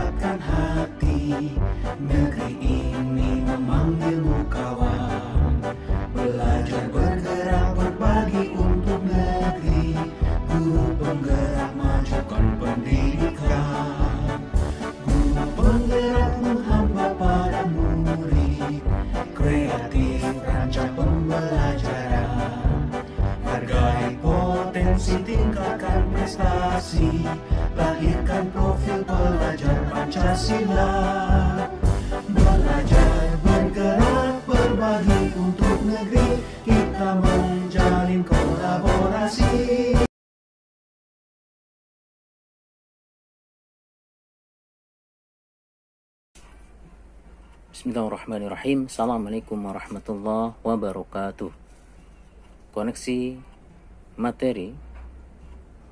menggerakkan hati. Negeri ini memanggilmu kawan. Belajar bergerak berbagi untuk negeri. Guru penggerak majukan pendidikan. Guru penggerak menghamba pada murid. Kreatif rancang pembelajaran. Hargai potensi, tingkatkan prestasi. Lahirkan profil pelajar Pancasila. Belajar bergerak berbagi untuk negeri. Kita menjalin kolaborasi. Bismillahirrahmanirrahim. Assalamualaikum warahmatullahi wabarakatuh. Koneksi materi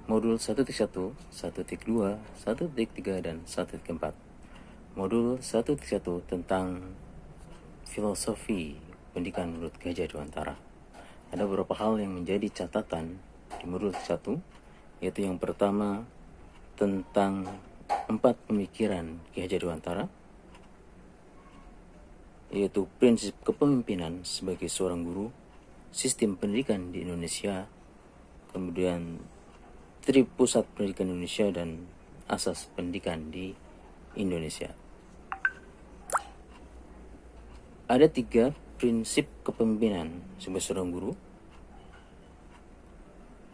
modul 1.1, 1.2, 1.3, dan 1.4. Modul 1.1 tentang filosofi pendidikan menurut Ki Hajar Dewantara. Ada beberapa hal yang menjadi catatan di modul 1, yaitu yang pertama tentang 4 pemikiran Ki Hajar Dewantara, yaitu prinsip kepemimpinan sebagai seorang guru, sistem pendidikan di Indonesia, kemudian Tripusat Pendidikan Indonesia, dan asas pendidikan di Indonesia. Ada 3 prinsip kepemimpinan sebagai seorang guru,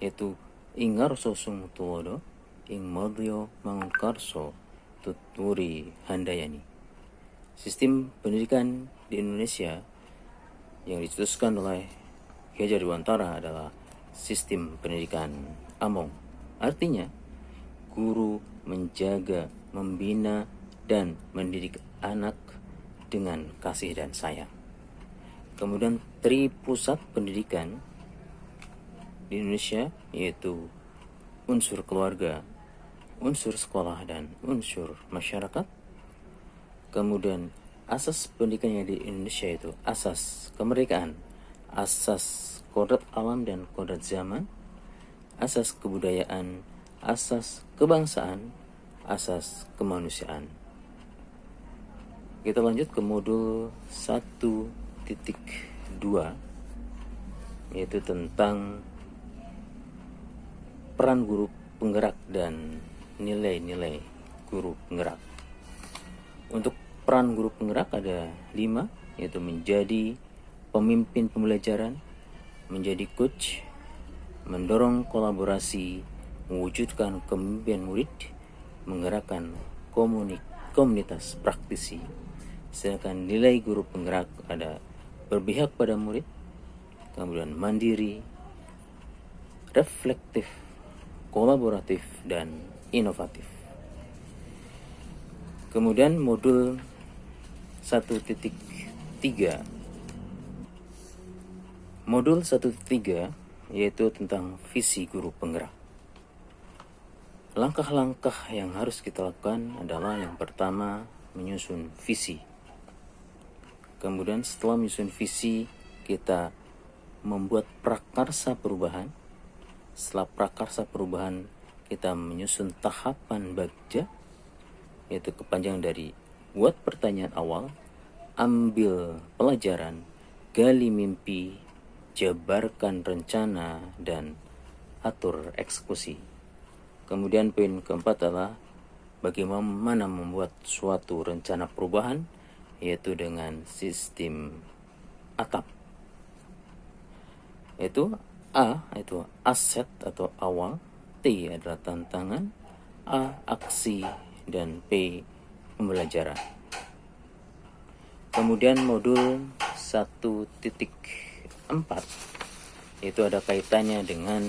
yaitu Ingarso Sung Tulodo, Ing Modyo Mangunkarso Tuturi Handayani. Sistem pendidikan di Indonesia yang dicetuskan oleh Ki Hajar Dewantara adalah sistem pendidikan Among. Artinya, guru menjaga, membina, dan mendidik anak dengan kasih dan sayang. Kemudian tripusat pendidikan di Indonesia, yaitu unsur keluarga, unsur sekolah, dan unsur masyarakat. Kemudian asas pendidikan yang di Indonesia itu asas kemerdekaan, asas kodrat alam dan kodrat zaman, asas kebudayaan, asas kebangsaan, asas kemanusiaan. Kita lanjut ke modul 1.2, yaitu tentang peran guru penggerak dan nilai-nilai guru penggerak. Untuk peran guru penggerak ada 5, yaitu menjadi pemimpin pembelajaran, menjadi coach, mendorong kolaborasi, mewujudkan kepemimpinan murid, menggerakkan komunitas praktisi. Sedangkan nilai guru penggerak ada berpihak pada murid, kemudian mandiri, reflektif, kolaboratif, dan inovatif. Kemudian modul 1.3. Modul 1.3 yaitu tentang visi guru penggerak. Langkah-langkah yang harus kita lakukan adalah yang pertama menyusun visi. Kemudian setelah menyusun visi, kita membuat prakarsa perubahan. Setelah prakarsa perubahan, kita menyusun tahapan bagja, yaitu kepanjangan dari buat pertanyaan awal, ambil pelajaran, gali mimpi, jabarkan rencana, dan atur eksekusi. Kemudian poin keempat adalah bagaimana membuat suatu rencana perubahan, yaitu dengan sistem ATAP. Yaitu A itu aset atau awal, T adalah tantangan, A aksi, dan P pembelajaran. Kemudian modul 1.4 itu ada kaitannya dengan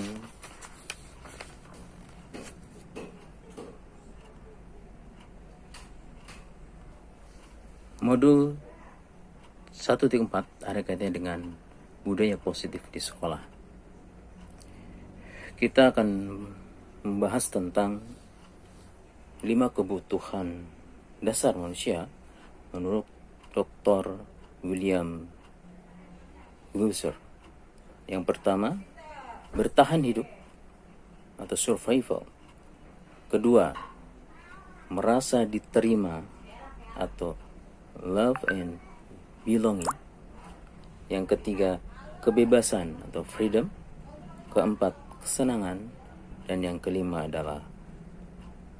modul 1.4 ada kaitannya dengan budaya positif di sekolah. Kita akan membahas tentang 5 kebutuhan dasar manusia menurut Dr. William Glasser. Yang pertama, bertahan hidup atau survival. Kedua, merasa diterima atau love and belonging. Yang ketiga, kebebasan atau freedom. Keempat, kesenangan. Dan yang kelima adalah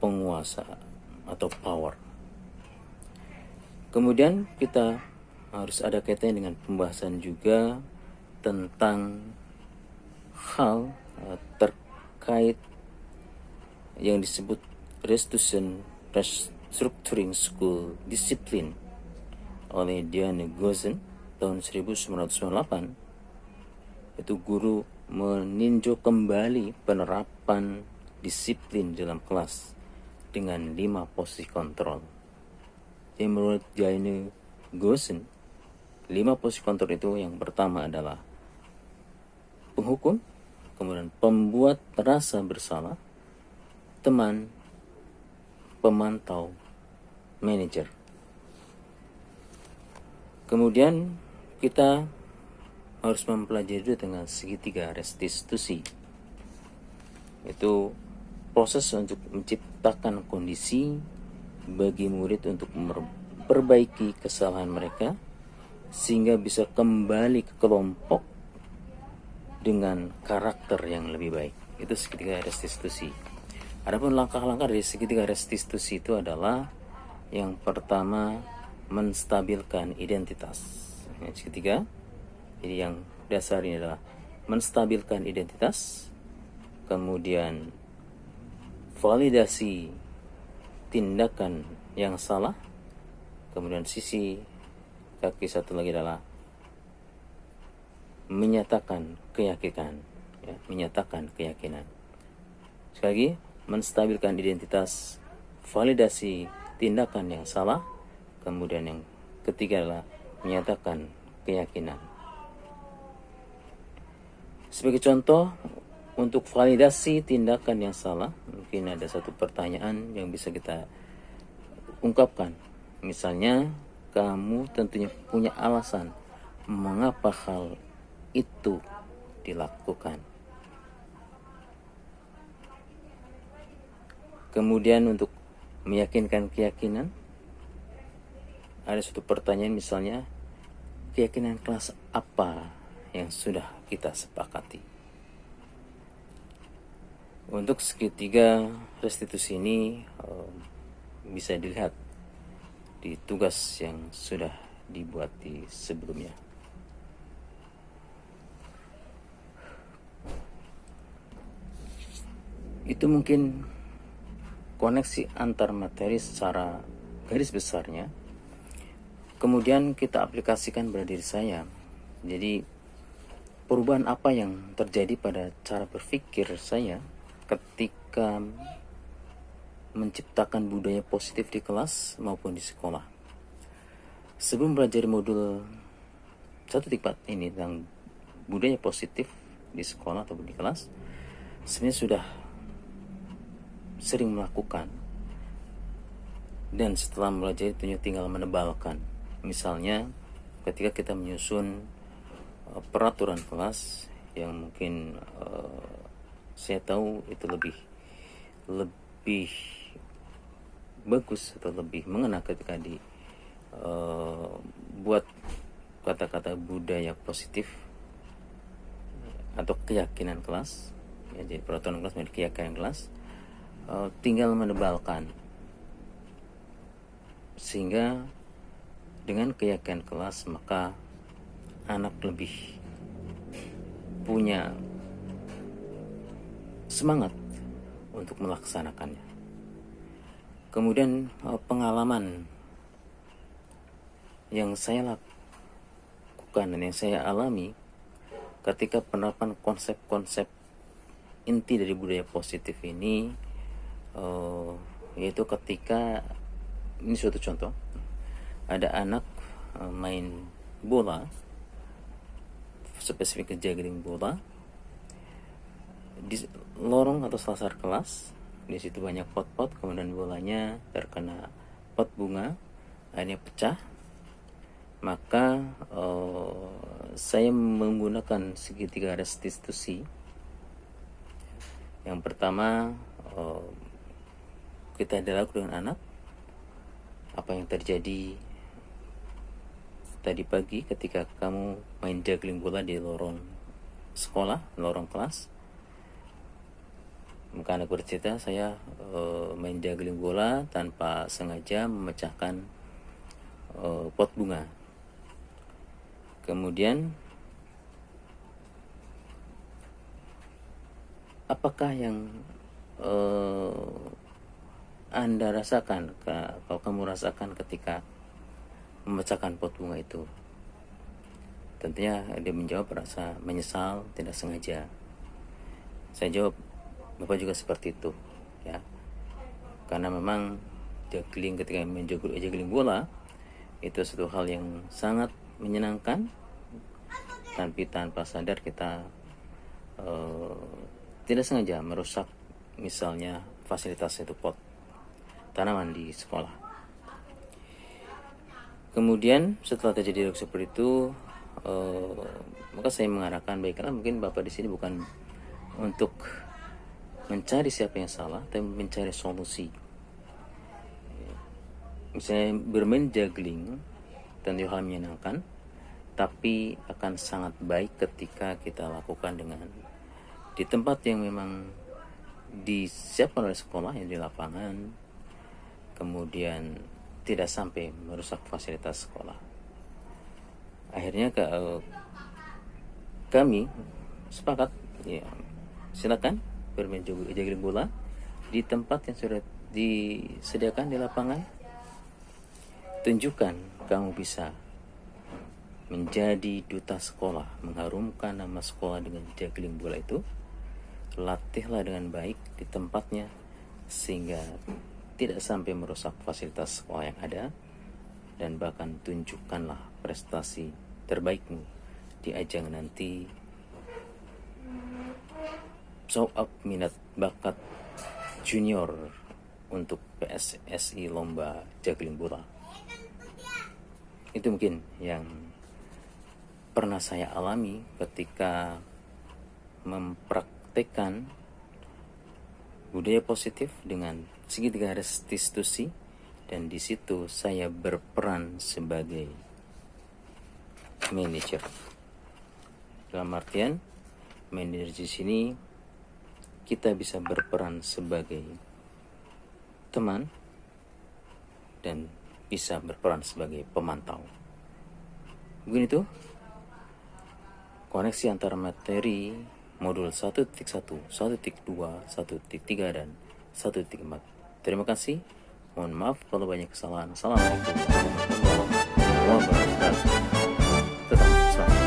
penguasa atau power. Kemudian kita harus ada kaitannya dengan pembahasan juga tentang hal terkait yang disebut Restructuring School Discipline oleh Diane Gozen tahun 1998. Itu guru meninjau kembali penerapan disiplin dalam kelas dengan 5 posisi kontrol. Jadi menurut Diane Gozen, 5 posisi kontrol itu yang pertama adalah penghukum, kemudian pembuat rasa bersalah, teman, pemantau, manajer. Kemudian kita harus mempelajari dengan segitiga restitusi. Itu proses untuk menciptakan kondisi bagi murid untuk memperbaiki kesalahan mereka sehingga bisa kembali ke kelompok dengan karakter yang lebih baik. Itu segitiga restitusi. Adapun langkah-langkah dari segitiga restitusi itu adalah yang pertama, menstabilkan identitas. Yang ketiga, jadi yang dasar ini adalah menstabilkan identitas, kemudian validasi tindakan yang salah, kemudian sisi kaki satu lagi adalah menyatakan keyakinan, ya, menyatakan keyakinan. Sekali lagi, menstabilkan identitas, validasi tindakan yang salah, kemudian yang ketiga adalah menyatakan keyakinan. Sebagai contoh, untuk validasi tindakan yang salah, mungkin ada satu pertanyaan yang bisa kita ungkapkan. Misalnya, kamu tentunya punya alasan mengapa hal itu dilakukan. Kemudian untuk meyakinkan keyakinan, ada satu pertanyaan misalnya, keyakinan kelas apa yang sudah kita sepakati. Untuk segitiga restitusi ini bisa dilihat di tugas yang sudah dibuat di sebelumnya. Itu mungkin koneksi antar materi secara garis besarnya. Kemudian kita aplikasikan pada diri saya. Jadi perubahan apa yang terjadi pada cara berpikir saya ketika menciptakan budaya positif di kelas maupun di sekolah. Sebelum belajar modul 1.4 ini tentang budaya positif di sekolah atau di kelas, sebenarnya sudah sering melakukan, dan setelah belajar itu tinggal menebalkan. Misalnya ketika kita menyusun peraturan kelas yang mungkin saya tahu itu lebih bagus atau lebih mengena ketika buat kata-kata budaya positif atau keyakinan kelas, ya, jadi peraturan kelas menjadi keyakinan kelas, tinggal menebalkan sehingga dengan keyakinan kelas maka anak lebih punya semangat untuk melaksanakannya. Kemudian pengalaman yang saya lakukan dan yang saya alami ketika penerapan konsep-konsep inti dari budaya positif ini, yaitu ketika ini suatu contoh, ada anak main bola, spesifik juggling bola di lorong atau selasar kelas. Di situ banyak pot-pot, kemudian bolanya terkena pot bunga, akhirnya pecah. Maka saya menggunakan segitiga restitusi. Yang pertama, kita dialog dengan anak, apa yang terjadi tadi pagi ketika kamu main juggling bola di lorong sekolah, lorong kelas. Maka anak bercerita, saya main juggling bola tanpa sengaja memecahkan pot bunga. Kemudian apakah yang Anda rasakan, kalau kamu rasakan ketika memecahkan pot bunga itu? Tentunya dia menjawab rasa menyesal, tidak sengaja. Saya jawab, Bapak juga seperti itu, ya. Karena memang juggling, ketika main juggling bola itu suatu hal yang sangat menyenangkan, tapi tanpa sadar kita tidak sengaja merusak misalnya fasilitas itu pot tanaman di sekolah. Kemudian setelah terjadi seperti itu, maka saya mengarahkan, baiklah, mungkin Bapak di sini bukan untuk mencari siapa yang salah, tapi mencari solusi. Misalnya bermain juggling tentu hal menyenangkan, tapi akan sangat baik ketika kita lakukan dengan di tempat yang memang disiapkan oleh sekolah, yang di lapangan, kemudian tidak sampai merusak fasilitas sekolah. Akhirnya kami sepakat, ya, silakan bermain juggling bola di tempat yang sudah disediakan di lapangan. Tunjukkan kamu bisa menjadi duta sekolah, mengharumkan nama sekolah dengan juggling bola itu. Latihlah dengan baik di tempatnya sehingga tidak sampai merusak fasilitas sekolah yang ada, dan bahkan tunjukkanlah prestasi terbaikmu di ajang nanti show up minat bakat junior untuk PSSI lomba juggling bola. Itu mungkin yang pernah saya alami ketika mempraktekkan budaya positif dengan segitiga restitusi, dan di situ saya berperan sebagai manajer. Dalam artian manajer di sini kita bisa berperan sebagai teman dan bisa berperan sebagai pemantau. Begini tuh koneksi antara materi modul 1.1, 1.2, 1.3 dan 1.4. Terima kasih. Mohon maaf kalau banyak kesalahan. Assalamualaikum warahmatullahi wabarakatuh. Tetap bersama.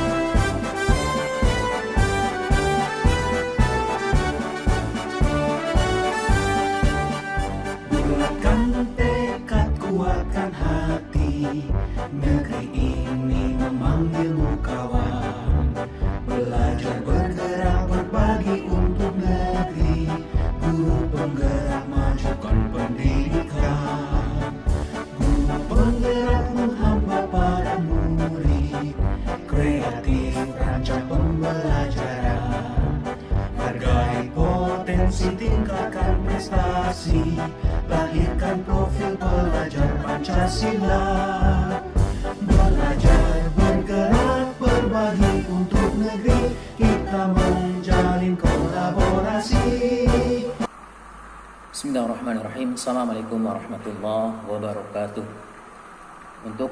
Bulatkan tekad, kuatkan hati, negeri ini memanggilmu kawan. Belajar, bergerak, berbagi untuk negeri, guru penggerak majukan pendidikan. Guru penggerak menghamba para murid, kreatif rancang pembelajaran. Hargai potensi, tingkatkan prestasi, lahirkan profil pelajar Pancasila. Belajar, bergerak, berbagi untuk negeri, kita menjalin kolaborasi. Bismillahirrahmanirrahim. Assalamualaikum warahmatullahi wabarakatuh. Untuk